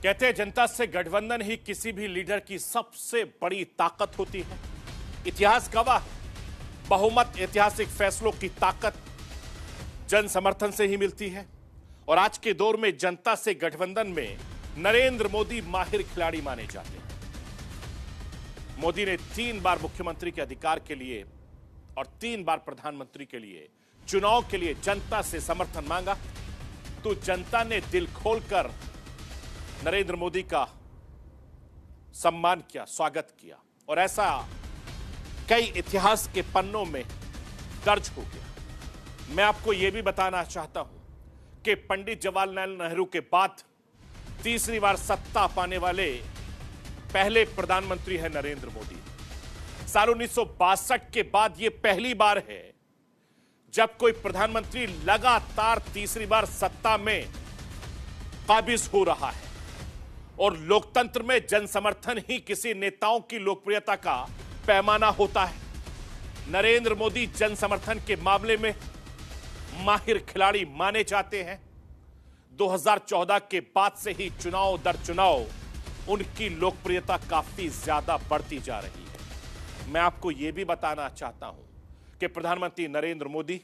कहते हैं जनता से गठबंधन ही किसी भी लीडर की सबसे बड़ी ताकत होती है। इतिहास गवाह है, बहुमत ऐतिहासिक फैसलों की ताकत जन समर्थन से ही मिलती है। और आज के दौर में जनता से गठबंधन में नरेंद्र मोदी माहिर खिलाड़ी माने जाते हैं। मोदी ने 3 बार मुख्यमंत्री के अधिकार के लिए और 3 बार प्रधानमंत्री के लिए चुनाव के लिए जनता से समर्थन मांगा, तो जनता ने दिल खोलकर नरेंद्र मोदी का सम्मान किया, स्वागत किया। और ऐसा कई इतिहास के पन्नों में दर्ज हो गया। मैं आपको यह भी बताना चाहता हूं कि पंडित जवाहरलाल नेहरू के बाद तीसरी बार सत्ता पाने वाले पहले प्रधानमंत्री हैं नरेंद्र मोदी। साल 1962 के बाद यह पहली बार है जब कोई प्रधानमंत्री लगातार तीसरी बार सत्ता में काबिज हो रहा है। और लोकतंत्र में जन समर्थन ही किसी नेताओं की लोकप्रियता का पैमाना होता है। नरेंद्र मोदी जन समर्थन के मामले में माहिर खिलाड़ी माने जाते हैं। 2014 के बाद से ही चुनाव दर चुनाव उनकी लोकप्रियता काफी ज्यादा बढ़ती जा रही है। मैं आपको यह भी बताना चाहता हूं कि प्रधानमंत्री नरेंद्र मोदी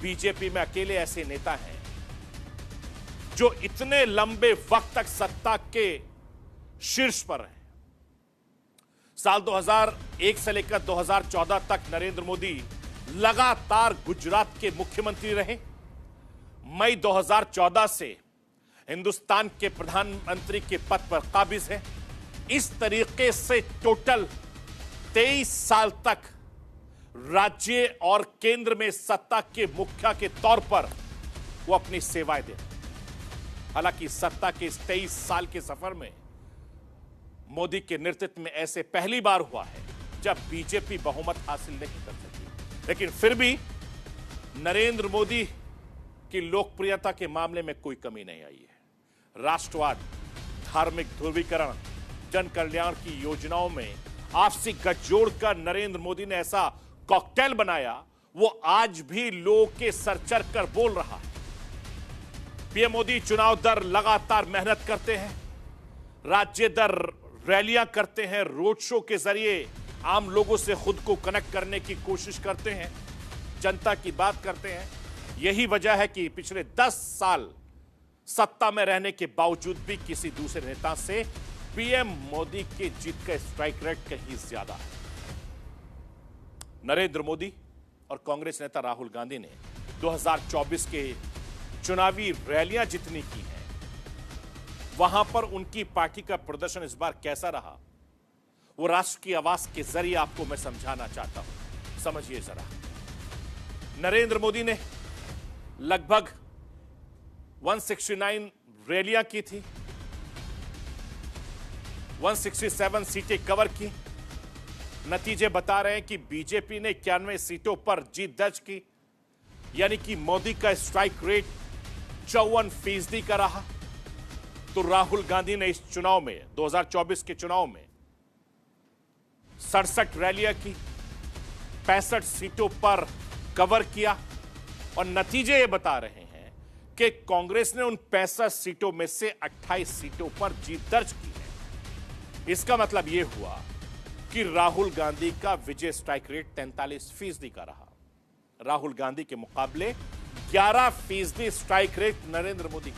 बीजेपी में अकेले ऐसे नेता हैं जो इतने लंबे वक्त तक सत्ता के शीर्ष पर हैं। साल 2001 से लेकर 2014 तक नरेंद्र मोदी लगातार गुजरात के मुख्यमंत्री रहे। मई 2014 से हिंदुस्तान के प्रधानमंत्री के पद पर काबिज है। इस तरीके से टोटल 23 साल तक राज्य और केंद्र में सत्ता के मुखिया के तौर पर वो अपनी सेवाएं दे। हालांकि सत्ता के इस 23 साल के सफर में मोदी के नेतृत्व में ऐसे पहली बार हुआ है जब बीजेपी बहुमत हासिल नहीं कर सकी। लेकिन फिर भी नरेंद्र मोदी की लोकप्रियता के मामले में कोई कमी नहीं आई है। राष्ट्रवाद, धार्मिक ध्रुवीकरण, जन कल्याण की योजनाओं में आपसी गठजोड़ कर नरेंद्र मोदी ने ऐसा कॉकटेल बनाया, वो आज भी लोगों के सर चढ़ कर बोल रहा है। पीएम मोदी चुनाव दर लगातार मेहनत करते हैं, राज्य दर रैलियां करते हैं, रोड शो के जरिए आम लोगों से खुद को कनेक्ट करने की कोशिश करते हैं, जनता की बात करते हैं। यही वजह है कि पिछले 10 साल सत्ता में रहने के बावजूद भी किसी दूसरे नेता से पीएम मोदी के जीत का स्ट्राइक रेट कहीं ज्यादा है। नरेंद्र मोदी और कांग्रेस नेता राहुल गांधी ने 2024 के चुनावी रैलियां जितनी की हैं, वहां पर उनकी पार्टी का प्रदर्शन इस बार कैसा रहा, वो राष्ट्र की आवाज के जरिए आपको मैं समझाना चाहता हूं। समझिए जरा। नरेंद्र मोदी ने लगभग 169 रैलियां की थी, 167 सीटें कवर की। नतीजे बता रहे हैं कि बीजेपी ने 91 सीटों पर जीत दर्ज की, यानी कि मोदी का स्ट्राइक रेट 54% का रहा। तो राहुल गांधी ने इस चुनाव में 2024 के चुनाव में 67 रैलियां की, 65 सीटों पर कवर किया। और नतीजे ये बता रहे हैं कि कांग्रेस ने उन 65 सीटों में से 28 सीटों पर जीत दर्ज की है। इसका मतलब यह हुआ कि राहुल गांधी का विजय स्ट्राइक रेट 43% का रहा। राहुल गांधी के मुकाबले 11% स्ट्राइक रेट नरेंद्र मोदी